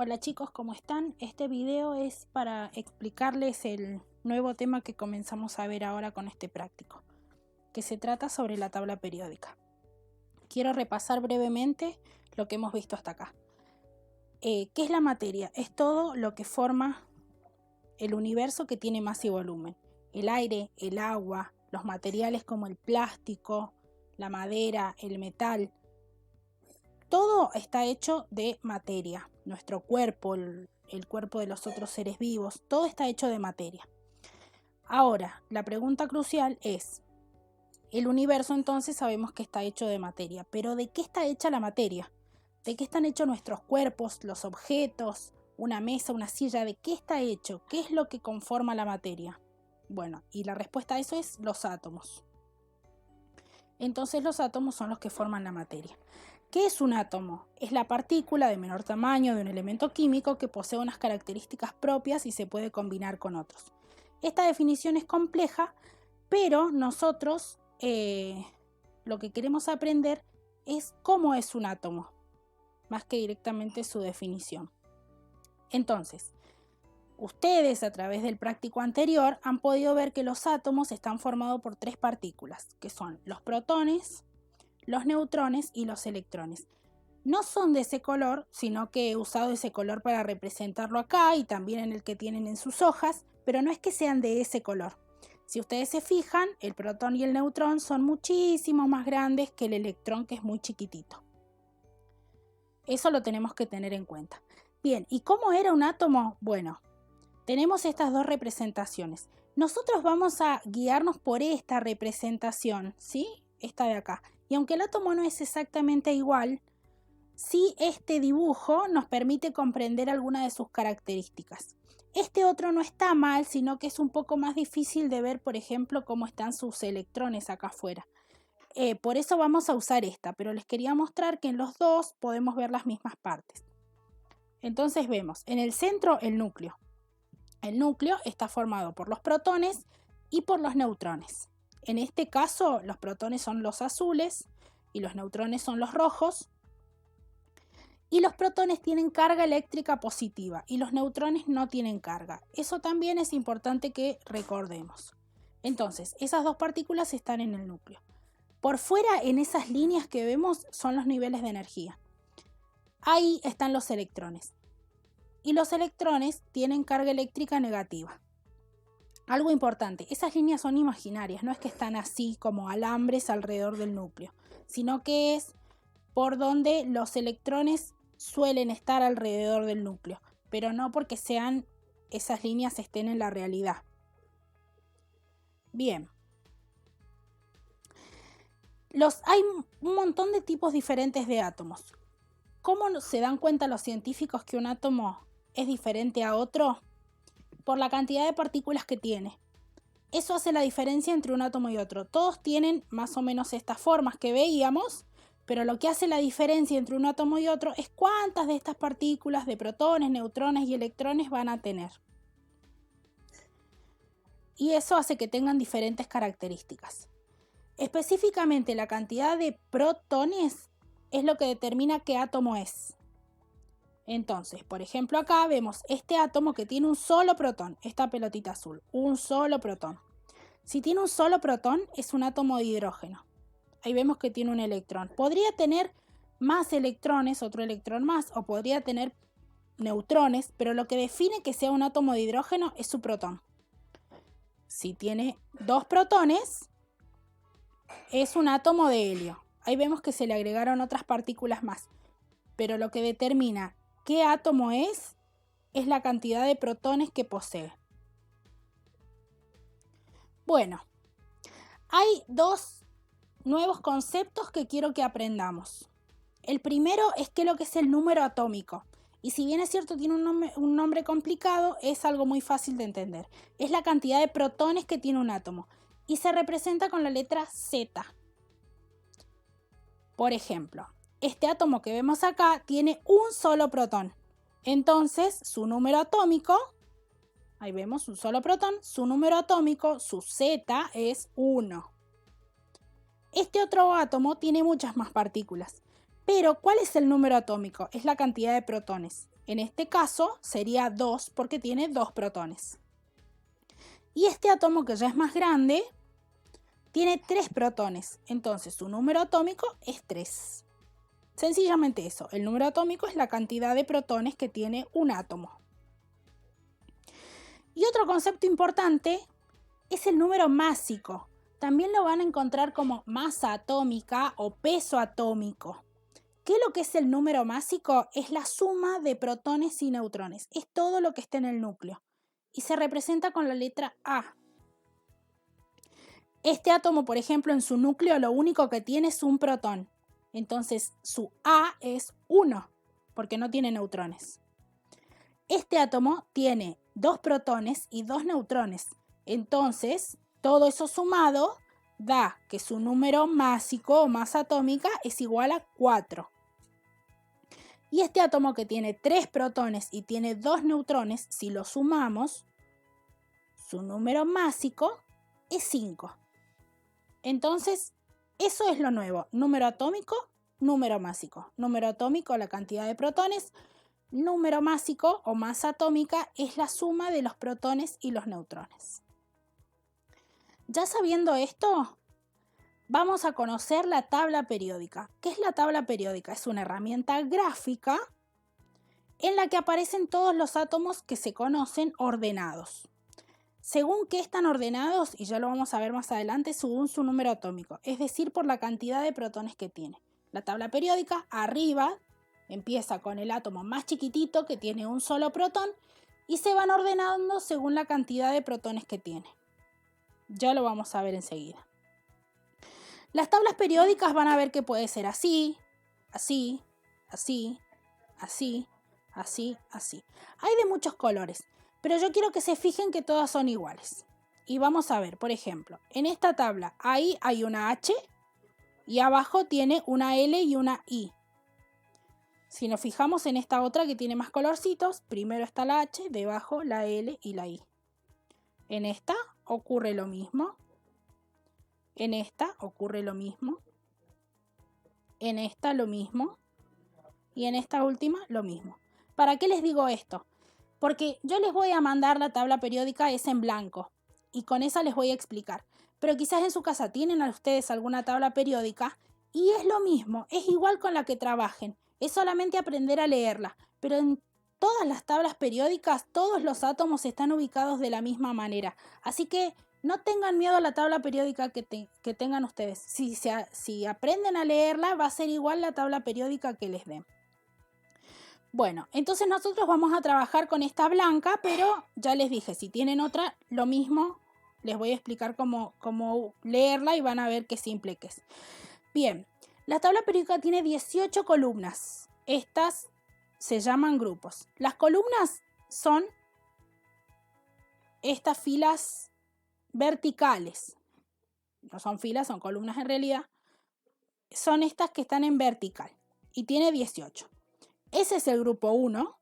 Hola chicos, ¿cómo están? Este video es para explicarles el nuevo tema que comenzamos a ver ahora con este práctico, que se trata sobre la tabla periódica. Quiero repasar brevemente lo que hemos visto hasta acá. ¿Qué es la materia? Es todo lo que forma el universo que tiene masa y volumen. El aire, el agua, los materiales como el plástico, la madera, el metal. Todo está hecho de materia. Nuestro cuerpo, el cuerpo de los otros seres vivos, todo está hecho de materia. Ahora, la pregunta crucial es, el universo entonces sabemos que está hecho de materia, pero ¿de qué está hecha la materia? ¿De qué están hechos nuestros cuerpos, los objetos, una mesa, una silla? ¿De qué está hecho? ¿Qué es lo que conforma la materia? Bueno, y la respuesta a eso es los átomos. Entonces los átomos son los que forman la materia. ¿Qué es un átomo? Es la partícula de menor tamaño de un elemento químico que posee unas características propias y se puede combinar con otros. Esta definición es compleja, pero nosotros lo que queremos aprender es cómo es un átomo, más que directamente su definición. Entonces, ustedes a través del práctico anterior han podido ver que los átomos están formados por tres partículas, que son los protones, los neutrones y los electrones. No son de ese color, sino que he usado ese color para representarlo acá y también en el que tienen en sus hojas, pero no es que sean de ese color. Si ustedes se fijan, el protón y el neutrón son muchísimo más grandes que el electrón, que es muy chiquitito. Eso lo tenemos que tener en cuenta. Bien, ¿y cómo era un átomo? Bueno, tenemos estas dos representaciones. Nosotros vamos a guiarnos por esta representación, ¿sí? Esta de acá. Y aunque el átomo no es exactamente igual, sí este dibujo nos permite comprender algunas de sus características. Este otro no está mal, sino que es un poco más difícil de ver, por ejemplo, cómo están sus electrones acá afuera. Por eso vamos a usar esta, pero les quería mostrar que en los dos podemos ver las mismas partes. Entonces vemos en el centro el núcleo. El núcleo está formado por los protones y por los neutrones. En este caso, los protones son los azules y los neutrones son los rojos. Y los protones tienen carga eléctrica positiva y los neutrones no tienen carga. Eso también es importante que recordemos. Entonces, esas dos partículas están en el núcleo. Por fuera, en esas líneas que vemos, son los niveles de energía. Ahí están los electrones. Y los electrones tienen carga eléctrica negativa. Algo importante, esas líneas son imaginarias, no es que están así como alambres alrededor del núcleo, sino que es por donde los electrones suelen estar alrededor del núcleo, pero no porque esas líneas estén en la realidad. Bien. Hay un montón de tipos diferentes de átomos. ¿Cómo se dan cuenta los científicos que un átomo es diferente a otro? Por la cantidad de partículas que tiene. Eso hace la diferencia entre un átomo y otro. Todos tienen más o menos estas formas que veíamos, pero lo que hace la diferencia entre un átomo y otro es cuántas de estas partículas de protones, neutrones y electrones van a tener. Y eso hace que tengan diferentes características. Específicamente, la cantidad de protones es lo que determina qué átomo es. Entonces, por ejemplo, acá vemos este átomo que tiene un solo protón, esta pelotita azul, un solo protón. Si tiene un solo protón, es un átomo de hidrógeno. Ahí vemos que tiene un electrón. Podría tener más electrones, otro electrón más, o podría tener neutrones, pero lo que define que sea un átomo de hidrógeno es su protón. Si tiene dos protones, es un átomo de helio. Ahí vemos que se le agregaron otras partículas más, pero lo que determina qué átomo es la cantidad de protones que posee. Bueno, hay dos nuevos conceptos que quiero que aprendamos. El primero es lo que es el número atómico. Y si bien es cierto tiene un nombre complicado, es algo muy fácil de entender. Es la cantidad de protones que tiene un átomo. Y se representa con la letra Z. Por ejemplo, este átomo que vemos acá tiene un solo protón. Entonces, su número atómico, ahí vemos un solo protón, su número atómico, su Z, es 1. Este otro átomo tiene muchas más partículas, Pero, ¿cuál es el número atómico? Es la cantidad de protones. En este caso sería 2 porque tiene 2 protones. Y este átomo, que ya es más grande, tiene 3 protones. Entonces su número atómico es 3. Sencillamente eso. El número atómico es la cantidad de protones que tiene un átomo. Y otro concepto importante es el número másico. También lo van a encontrar como masa atómica o peso atómico. ¿Qué es lo que es el número másico? Es la suma de protones y neutrones. Es todo lo que está en el núcleo. Y se representa con la letra A. Este átomo, por ejemplo, en su núcleo lo único que tiene es un protón. Entonces su A es 1, porque no tiene neutrones. Este átomo tiene 2 protones y 2 neutrones. Entonces, todo eso sumado da que su número másico o masa atómica es igual a 4. Y este átomo, que tiene 3 protones y tiene 2 neutrones, si lo sumamos, su número másico es 5. Entonces, eso es lo nuevo. Número atómico, número másico. Número atómico, la cantidad de protones. Número másico o masa atómica es la suma de los protones y los neutrones. Ya sabiendo esto, vamos a conocer la tabla periódica. ¿Qué es la tabla periódica? Es una herramienta gráfica en la que aparecen todos los átomos que se conocen ordenados. Según qué están ordenados, y ya lo vamos a ver más adelante, según su número atómico, es decir, por la cantidad de protones que tiene. La tabla periódica, arriba, empieza con el átomo más chiquitito, que tiene un solo protón, y se van ordenando según la cantidad de protones que tiene. Ya lo vamos a ver enseguida. Las tablas periódicas van a ver que puede ser así, así, así, así, así, así. Hay de muchos colores, pero yo quiero que se fijen que todas son iguales. Y vamos a ver, por ejemplo, en esta tabla ahí hay una H y abajo tiene una L y una I. Si nos fijamos en esta otra que tiene más colorcitos, primero está la H, debajo la L y la I. En esta ocurre lo mismo. En esta ocurre lo mismo. En esta lo mismo. Y en esta última lo mismo. ¿Para qué les digo esto? Porque yo les voy a mandar la tabla periódica, es en blanco. Y con esa les voy a explicar. Pero quizás en su casa tienen a ustedes alguna tabla periódica y es lo mismo, es igual con la que trabajen. Es solamente aprender a leerla. Pero en todas las tablas periódicas, todos los átomos están ubicados de la misma manera. Así que no tengan miedo a la tabla periódica que tengan ustedes. Si aprenden a leerla, va a ser igual la tabla periódica que les den. Bueno, entonces nosotros vamos a trabajar con esta blanca, pero ya les dije, si tienen otra, lo mismo, les voy a explicar cómo leerla y van a ver qué simple que es. Bien, la tabla periódica tiene 18 columnas. Estas se llaman grupos. Las columnas son estas filas verticales. No son filas, son columnas en realidad. Son estas que están en vertical y tiene 18. Ese es el grupo 1,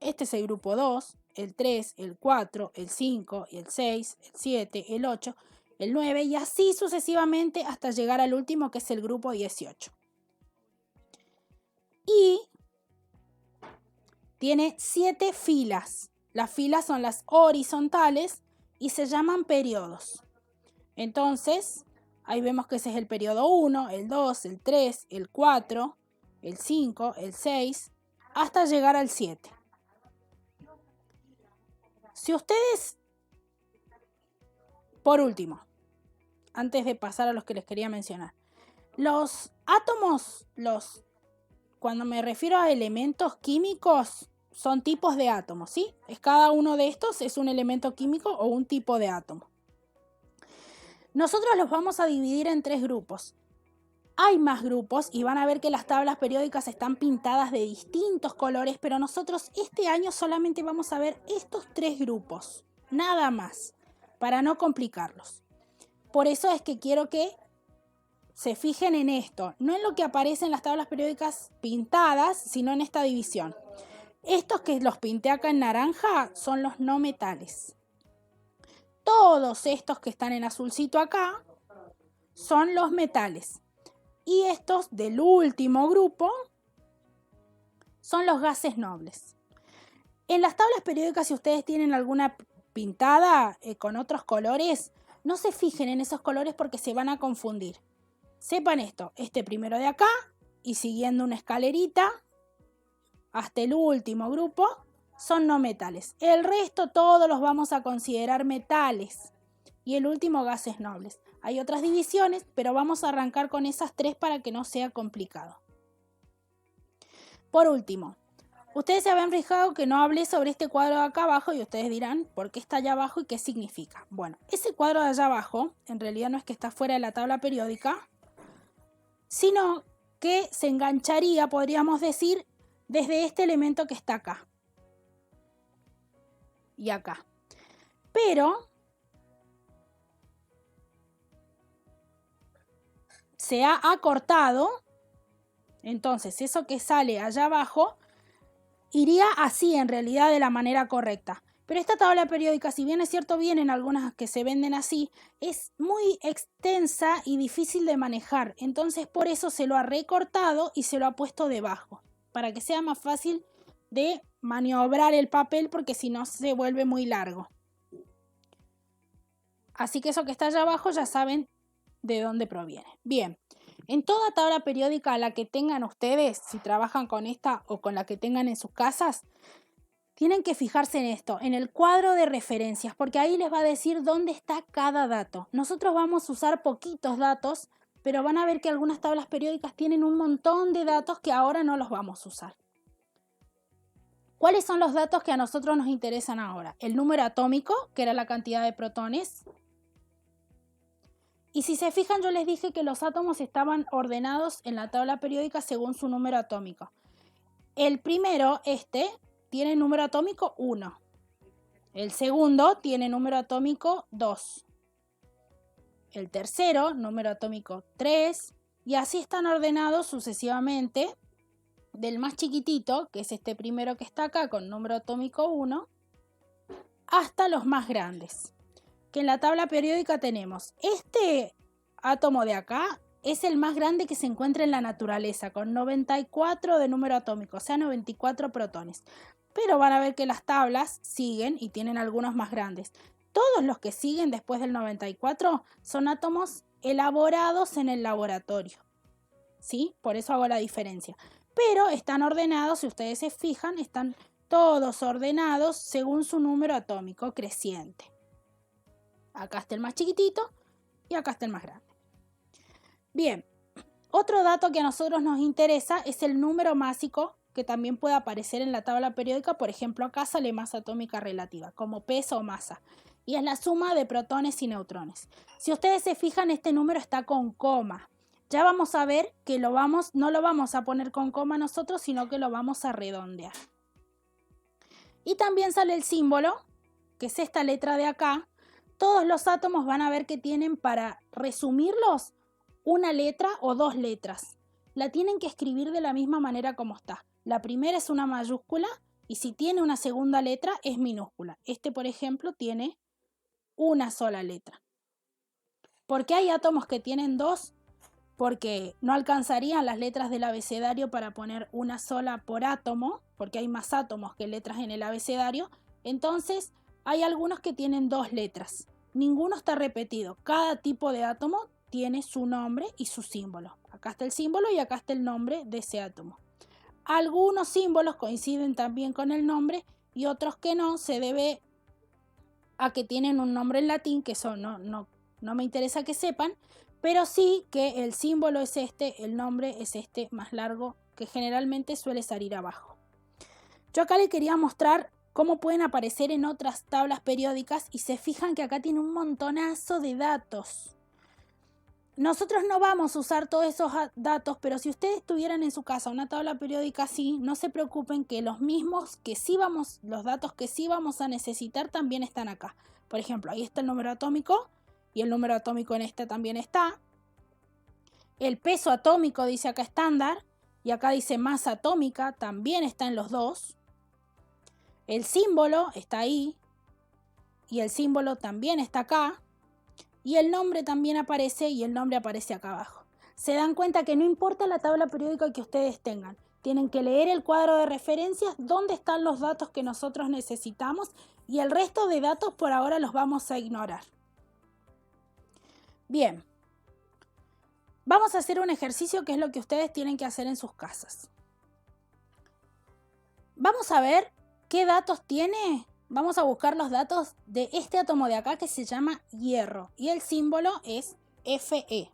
este es el grupo 2, el 3, el 4, el 5, el 6, el 7, el 8, el 9 y así sucesivamente hasta llegar al último, que es el grupo 18. Y tiene 7 filas. Las filas son las horizontales y se llaman periodos. Entonces, ahí vemos que ese es el periodo 1, el 2, el 3, el 4, el 5, el 6, hasta llegar al 7. Si ustedes, por último, antes de pasar a los que les quería mencionar, los átomos, cuando me refiero a elementos químicos, son tipos de átomos, ¿sí? Cada uno de estos es un elemento químico o un tipo de átomo. Nosotros los vamos a dividir en 3 grupos. Hay más grupos y van a ver que las tablas periódicas están pintadas de distintos colores, pero nosotros este año solamente vamos a ver estos 3 grupos, nada más, para no complicarlos. Por eso es que quiero que se fijen en esto, no en lo que aparece en las tablas periódicas pintadas, sino en esta división. Estos que los pinté acá en naranja son los no metales. Todos estos que están en azulcito acá son los metales. Y estos del último grupo son los gases nobles. En las tablas periódicas, si ustedes tienen alguna pintada con otros colores, no se fijen en esos colores porque se van a confundir. Sepan esto, este primero de acá y siguiendo una escalerita hasta el último grupo son no metales. El resto todos los vamos a considerar metales y el último gases nobles. Hay otras divisiones, pero vamos a arrancar con esas tres para que no sea complicado. Por último, ustedes se habían fijado que no hablé sobre este cuadro de acá abajo y ustedes dirán, ¿por qué está allá abajo y qué significa? Bueno, ese cuadro de allá abajo, en realidad no es que está fuera de la tabla periódica, sino que se engancharía, podríamos decir, desde este elemento que está acá y acá. Pero se ha acortado, entonces eso que sale allá abajo iría así en realidad de la manera correcta. Pero esta tabla periódica, si bien es cierto, vienen algunas que se venden así, es muy extensa y difícil de manejar. Entonces por eso se lo ha recortado y se lo ha puesto debajo, para que sea más fácil de maniobrar el papel, porque si no se vuelve muy largo. Así que eso que está allá abajo ya saben de dónde proviene. Bien, en toda tabla periódica a la que tengan ustedes, si trabajan con esta o con la que tengan en sus casas, tienen que fijarse en esto, en el cuadro de referencias, porque ahí les va a decir dónde está cada dato. Nosotros vamos a usar poquitos datos, pero van a ver que algunas tablas periódicas tienen un montón de datos que ahora no los vamos a usar. ¿Cuáles son los datos que a nosotros nos interesan ahora? El número atómico, que era la cantidad de protones. Y si se fijan, yo les dije que los átomos estaban ordenados en la tabla periódica según su número atómico. El primero, tiene número atómico 1. El segundo tiene número atómico 2. El tercero, número atómico 3. Y así están ordenados sucesivamente, del más chiquitito, que es este primero que está acá con número atómico 1, hasta los más grandes. Que en la tabla periódica tenemos este átomo de acá, es el más grande que se encuentra en la naturaleza, con 94 de número atómico, o sea 94 protones. Pero van a ver que las tablas siguen y tienen algunos más grandes. Todos los que siguen después del 94 son átomos elaborados en el laboratorio, ¿sí? Por eso hago la diferencia. Pero están ordenados, si ustedes se fijan, están todos ordenados según su número atómico creciente. Acá está el más chiquitito y acá está el más grande. Bien, otro dato que a nosotros nos interesa es el número másico, que también puede aparecer en la tabla periódica. Por ejemplo, acá sale masa atómica relativa, como peso o masa. Y es la suma de protones y neutrones. Si ustedes se fijan, este número está con coma. Ya vamos a ver que no lo vamos a poner con coma nosotros, sino que lo vamos a redondear. Y también sale el símbolo, que es esta letra de acá. Todos los átomos van a ver que tienen, para resumirlos, una letra o dos letras. La tienen que escribir de la misma manera como está. La primera es una mayúscula y si tiene una segunda letra es minúscula. Por ejemplo, tiene una sola letra. ¿Por qué hay átomos que tienen dos? Porque no alcanzarían las letras del abecedario para poner una sola por átomo, porque hay más átomos que letras en el abecedario. Entonces, hay algunos que tienen dos letras. Ninguno está repetido. Cada tipo de átomo tiene su nombre y su símbolo. Acá está el símbolo y acá está el nombre de ese átomo. Algunos símbolos coinciden también con el nombre y otros que no. Se debe a que tienen un nombre en latín, que eso no me interesa que sepan, pero sí que el símbolo es el nombre es más largo, que generalmente suele salir abajo. Yo acá le quería mostrar cómo pueden aparecer en otras tablas periódicas y se fijan que acá tiene un montonazo de datos. Nosotros no vamos a usar todos esos datos, pero si ustedes tuvieran en su casa una tabla periódica así, no se preocupen que los datos que sí vamos a necesitar también están acá. Por ejemplo, ahí está el número atómico y el número atómico en también está. El peso atómico dice acá estándar y acá dice masa atómica, también está en los dos. El símbolo está ahí y el símbolo también está acá. Y el nombre también aparece y el nombre aparece acá abajo. se dan cuenta que no importa la tabla periódica que ustedes tengan. Tienen que leer el cuadro de referencias, dónde están los datos que nosotros necesitamos y el resto de datos por ahora los vamos a ignorar. Bien, vamos a hacer un ejercicio que es lo que ustedes tienen que hacer en sus casas. Vamos a ver qué datos tiene. Vamos a buscar los datos de este átomo de acá que se llama hierro y el símbolo es Fe.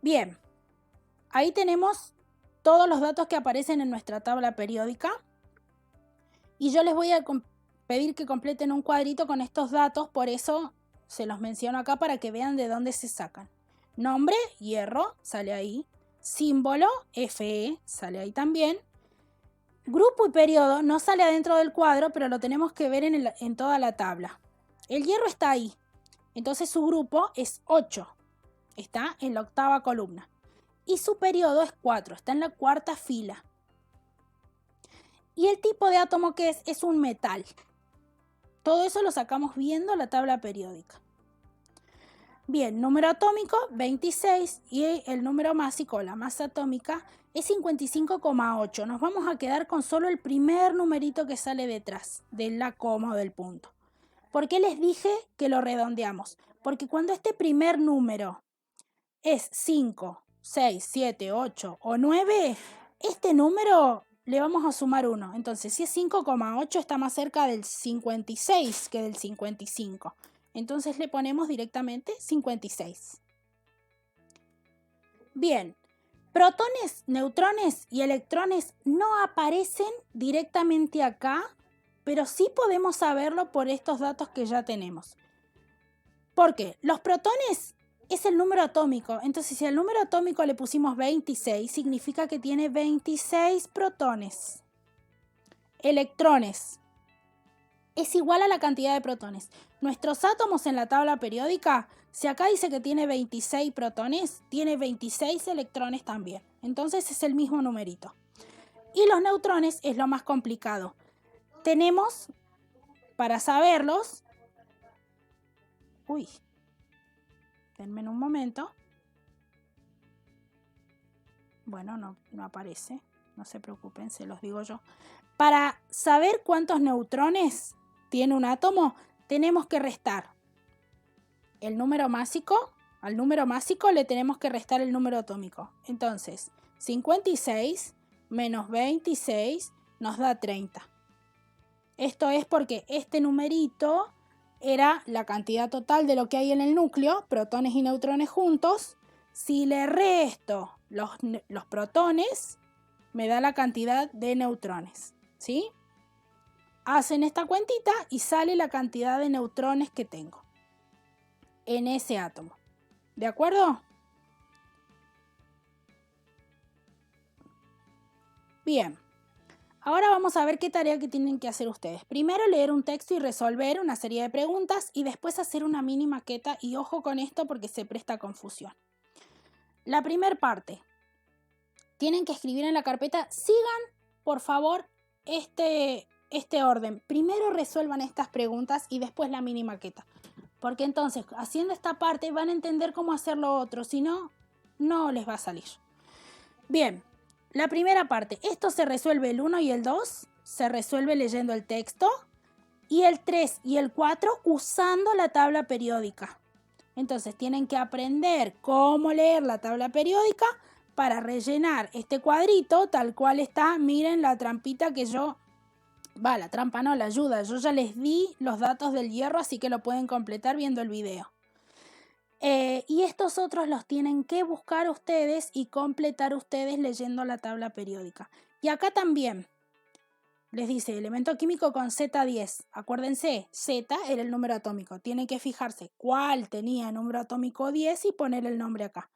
Bien, ahí tenemos todos los datos que aparecen en nuestra tabla periódica y yo les voy a pedir que completen un cuadrito con estos datos, por eso se los menciono acá para que vean de dónde se sacan. Nombre, hierro, sale ahí. Símbolo, Fe, sale ahí también. Grupo y periodo no sale adentro del cuadro, pero lo tenemos que ver en toda la tabla. El hierro está ahí, entonces su grupo es 8. Está en la octava columna. Y su periodo es 4, está en la cuarta fila. Y el tipo de átomo que es un metal. Todo eso lo sacamos viendo la tabla periódica. Bien, número atómico 26 y el número másico, la masa atómica, es 55,8. Nos vamos a quedar con solo el primer numerito que sale detrás de la coma o del punto. ¿Por qué les dije que lo redondeamos? Porque cuando este primer número es 5, 6, 7, 8 o 9, este número le vamos a sumar 1. Entonces, si es 5,8 está más cerca del 56 que del 55. Entonces le ponemos directamente 56. Bien, protones, neutrones y electrones no aparecen directamente acá, pero sí podemos saberlo por estos datos que ya tenemos. ¿Por qué? Los protones es el número atómico, entonces si al número atómico le pusimos 26, significa que tiene 26 protones. Electrones es igual a la cantidad de protones. Nuestros átomos en la tabla periódica, si acá dice que tiene 26 protones, tiene 26 electrones también. Entonces es el mismo numerito. Y los neutrones es lo más complicado. Tenemos, para saberlos, denme un momento. Bueno, no aparece, no se preocupen, se los digo yo. Para saber cuántos neutrones tiene un átomo, tenemos que restar el número másico. Al número másico le tenemos que restar el número atómico. Entonces, 56 menos 26 nos da 30. Esto es porque este numerito era la cantidad total de lo que hay en el núcleo, protones y neutrones juntos. Si le resto los protones, me da la cantidad de neutrones, ¿sí? Hacen esta cuentita y sale la cantidad de neutrones que tengo en ese átomo. ¿De acuerdo? Bien. Ahora vamos a ver qué tarea que tienen que hacer ustedes. Primero leer un texto y resolver una serie de preguntas y después hacer una mini maqueta y ojo con esto porque se presta confusión. La primera parte. Tienen que escribir en la carpeta, sigan por favor este orden. Primero resuelvan estas preguntas y después la mini maqueta. Porque entonces haciendo esta parte van a entender cómo hacer lo otro, si no, no les va a salir. Bien. La primera parte, esto se resuelve el 1 y el 2, se resuelve leyendo el texto, y el 3 y el 4 usando la tabla periódica. Entonces tienen que aprender cómo leer la tabla periódica para rellenar este cuadrito tal cual está. Miren la trampita que la trampa no, la ayuda. Yo ya les di los datos del hierro, así que lo pueden completar viendo el video. Y estos otros los tienen que buscar ustedes y completar ustedes leyendo la tabla periódica. Y acá también les dice elemento químico con Z10. Acuérdense, Z era el número atómico. Tienen que fijarse cuál tenía número atómico 10 y poner el nombre acá.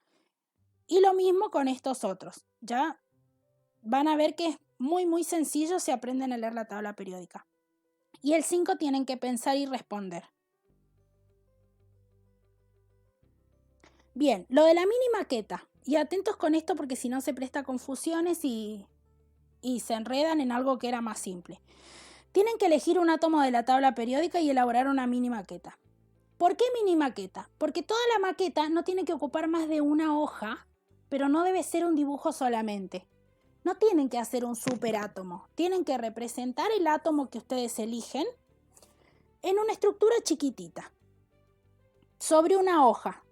Y lo mismo con estos otros. Ya van a ver que es muy sencillo si aprenden a leer la tabla periódica. Y el 5 tienen que pensar y responder. Bien, lo de la mini maqueta. Y atentos con esto porque si no se presta confusiones y se enredan en algo que era más simple. Tienen que elegir un átomo de la tabla periódica y elaborar una mini maqueta. ¿Por qué mini maqueta? Porque toda la maqueta no tiene que ocupar más de una hoja, pero no debe ser un dibujo solamente. No tienen que hacer un superátomo, tienen que representar el átomo que ustedes eligen en una estructura chiquitita, sobre una hoja.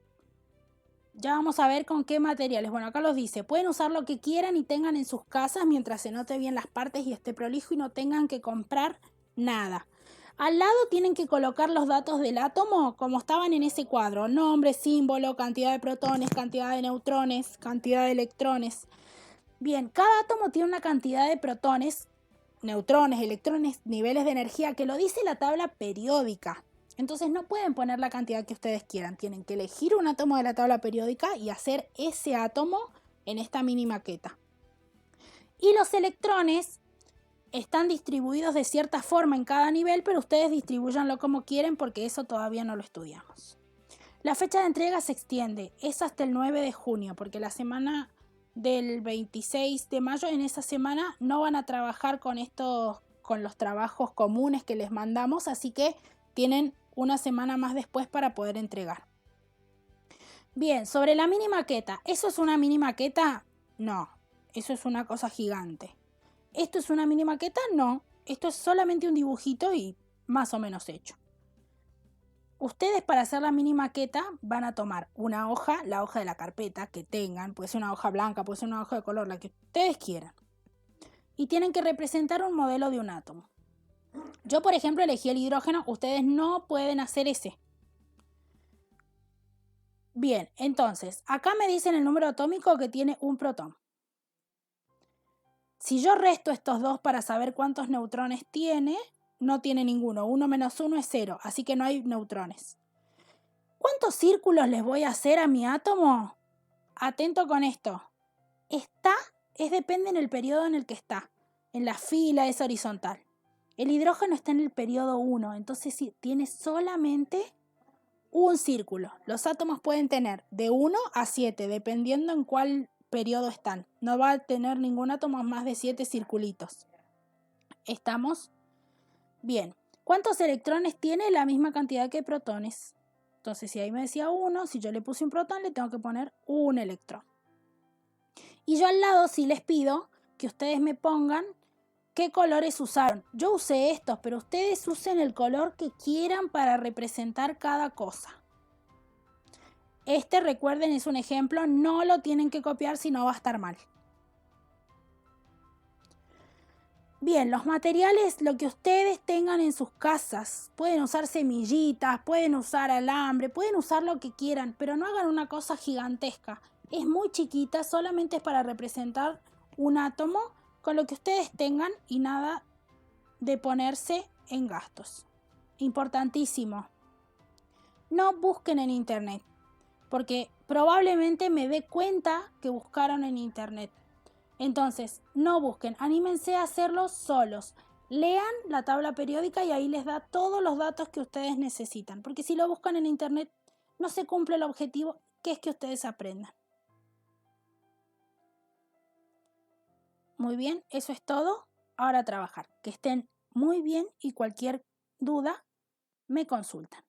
Ya vamos a ver con qué materiales. Bueno, acá los dice, pueden usar lo que quieran y tengan en sus casas mientras se note bien las partes y esté prolijo y no tengan que comprar nada. Al lado tienen que colocar los datos del átomo como estaban en ese cuadro. Nombre, símbolo, cantidad de protones, cantidad de neutrones, cantidad de electrones. Bien, cada átomo tiene una cantidad de protones, neutrones, electrones, niveles de energía que lo dice la tabla periódica. Entonces no pueden poner la cantidad que ustedes quieran. Tienen que elegir un átomo de la tabla periódica y hacer ese átomo en esta mini maqueta. Y los electrones están distribuidos de cierta forma en cada nivel, pero ustedes distribúyanlo como quieren porque eso todavía no lo estudiamos. La fecha de entrega se extiende, es hasta el 9 de junio, porque la semana del 26 de mayo, en esa semana no van a trabajar con los trabajos comunes que les mandamos, así que tienen una semana más después para poder entregar. Bien, sobre la mini maqueta, ¿eso es una mini maqueta? No, eso es una cosa gigante. ¿Esto es una mini maqueta? No, esto es solamente un dibujito y más o menos hecho. Ustedes para hacer la mini maqueta van a tomar una hoja, la hoja de la carpeta que tengan, puede ser una hoja blanca, puede ser una hoja de color, la que ustedes quieran. Y tienen que representar un modelo de un átomo. Yo, por ejemplo, elegí el hidrógeno, ustedes no pueden hacer ese. Bien, entonces, acá me dicen el número atómico que tiene un protón. Si yo resto estos dos para saber cuántos neutrones tiene, no tiene ninguno. 1 menos 1 es 0, así que no hay neutrones. ¿Cuántos círculos les voy a hacer a mi átomo? Atento con esto. Depende en el periodo en el que está. En la fila es horizontal. El hidrógeno está en el periodo 1, entonces sí, tiene solamente un círculo. Los átomos pueden tener de 1 a 7, dependiendo en cuál periodo están. No va a tener ningún átomo más de 7 circulitos. ¿Estamos? Bien. ¿Cuántos electrones tiene? La misma cantidad que protones. Entonces, si ahí me decía 1, si yo le puse un protón, le tengo que poner un electrón. Y yo al lado sí les pido que ustedes me pongan qué colores usaron. Yo usé estos, pero ustedes usen el color que quieran para representar cada cosa. Recuerden, es un ejemplo, no lo tienen que copiar si no va a estar mal. Bien, los materiales, lo que ustedes tengan en sus casas. Pueden usar semillitas, pueden usar alambre, pueden usar lo que quieran, pero no hagan una cosa gigantesca. Es muy chiquita, solamente es para representar un átomo con lo que ustedes tengan y nada de ponerse en gastos. Importantísimo. No busquen en internet, porque probablemente me dé cuenta que buscaron en internet. Entonces, no busquen, anímense a hacerlo solos. Lean la tabla periódica y ahí les da todos los datos que ustedes necesitan. Porque si lo buscan en internet, no se cumple el objetivo, que es que ustedes aprendan. Muy bien, eso es todo. Ahora a trabajar. Que estén muy bien y cualquier duda me consultan.